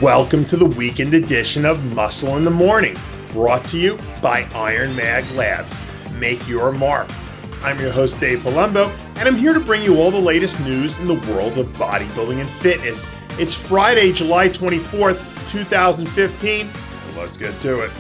Welcome to the weekend edition of Muscle in the Morning, brought to you by Iron Mag Labs. Make your mark. I'm your host, Dave Palumbo, and I'm here to bring you all the latest news in the world of bodybuilding and fitness. It's Friday, July 24th, 2015, and let's get to it.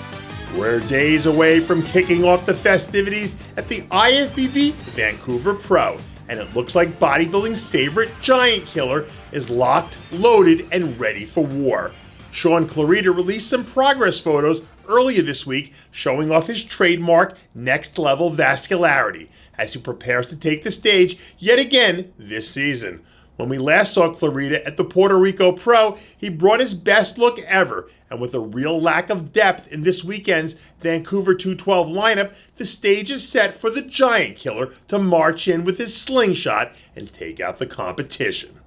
We're days away from kicking off the festivities at the IFBB Vancouver Pro, and it looks like bodybuilding's favorite giant killer is locked, loaded, and ready for war. Shaun Clarida released some progress photos earlier this week showing off his trademark next-level vascularity as he prepares to take the stage yet again this season. When we last saw Clarida at the Puerto Rico Pro, he brought his best look ever, and with a real lack of depth in this weekend's Vancouver 212 lineup, the stage is set for the giant killer to march in with his slingshot and take out the competition.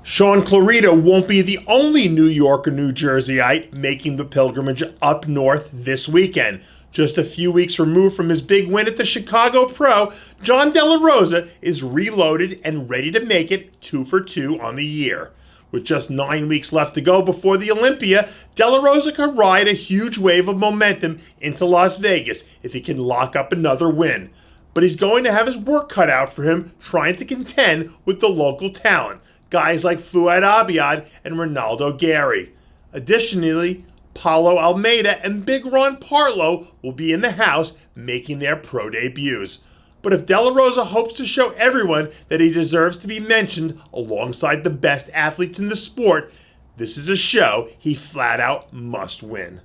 Shaun Clarida won't be the only New York or New Jerseyite making the pilgrimage up north this weekend. Just a few weeks removed from his big win at the Chicago Pro, John Delarosa is reloaded and ready to make it 2 for 2 on the year. With just 9 weeks left to go before the Olympia, Delarosa could ride a huge wave of momentum into Las Vegas if he can lock up another win. But he's going to have his work cut out for him trying to contend with the local talent, guys like Fouad Abiad and Ronaldo Gary. Additionally, Paulo Almeida and Big Ron Partlow will be in the house making their pro debuts. But if Delarosa hopes to show everyone that he deserves to be mentioned alongside the best athletes in the sport, this is a show he flat out must win.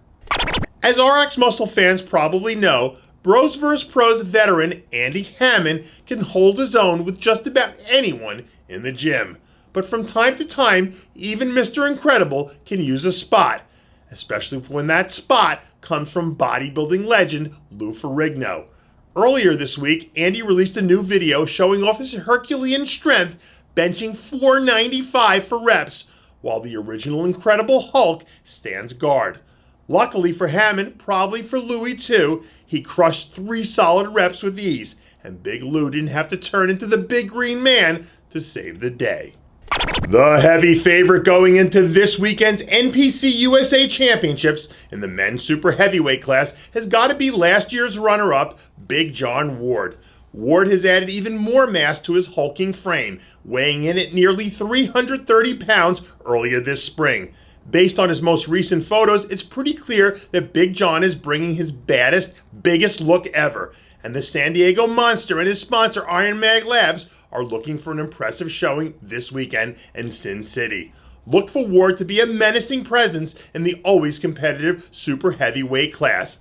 As RX Muscle fans probably know, Bros vs. Pros veteran Andy Haman can hold his own with just about anyone in the gym. But from time to time, even Mr. Incredible can use a spot, especially when that spot comes from bodybuilding legend Lou Ferrigno. Earlier this week, Andy released a new video showing off his Herculean strength, benching 495 for reps, while the original Incredible Hulk stands guard. Luckily for Haman, probably for Louie too, he crushed 3 solid reps with ease, and Big Lou didn't have to turn into the Big Green Man to save the day. The heavy favorite going into this weekend's NPC USA Championships in the men's super heavyweight class has got to be last year's runner-up, Big John Ward. Ward has added even more mass to his hulking frame, weighing in at nearly 330 pounds earlier this spring. Based on his most recent photos, it's pretty clear that Big John is bringing his baddest, biggest look ever, and the San Diego Monster and his sponsor Iron Mag Labs are looking for an impressive showing this weekend in Sin City. Look for Ward to be a menacing presence in the always competitive super heavyweight class.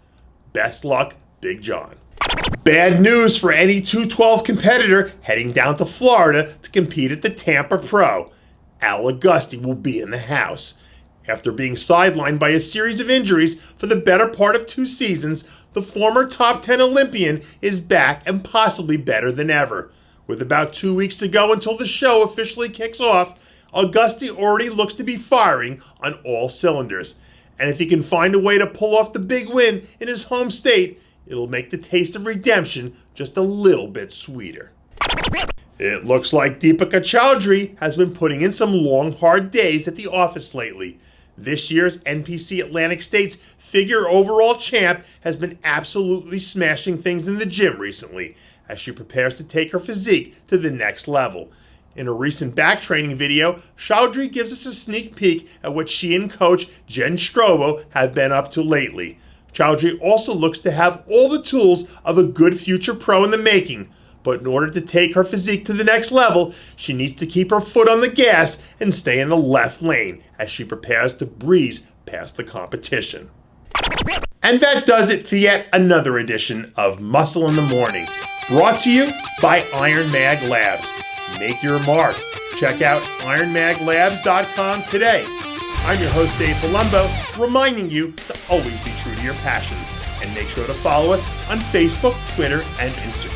Best luck, Big John. Bad news for any 212 competitor heading down to Florida to compete at the Tampa Pro. Auguste will be in the house. After being sidelined by a series of injuries for the better part of 2 seasons, the former top 10 Olympian is back and possibly better than ever. With about 2 weeks to go until the show officially kicks off, Auguste already looks to be firing on all cylinders. And if he can find a way to pull off the big win in his home state, it'll make the taste of redemption just a little bit sweeter. It looks like Deepika Chaudhary has been putting in some long, hard days at the office lately. This year's NPC Atlantic States figure overall champ has been absolutely smashing things in the gym recently, as she prepares to take her physique to the next level. In a recent back training video, Chaudhary gives us a sneak peek at what she and coach Jen Strobo have been up to lately. Chaudhary also looks to have all the tools of a good future pro in the making, but in order to take her physique to the next level, she needs to keep her foot on the gas and stay in the left lane as she prepares to breeze past the competition. And that does it for yet another edition of Muscle in the Morning, brought to you by Iron Mag Labs. Make your mark. Check out ironmaglabs.com today. I'm your host, Dave Palumbo, reminding you to always be true to your passions. And make sure to follow us on Facebook, Twitter, and Instagram.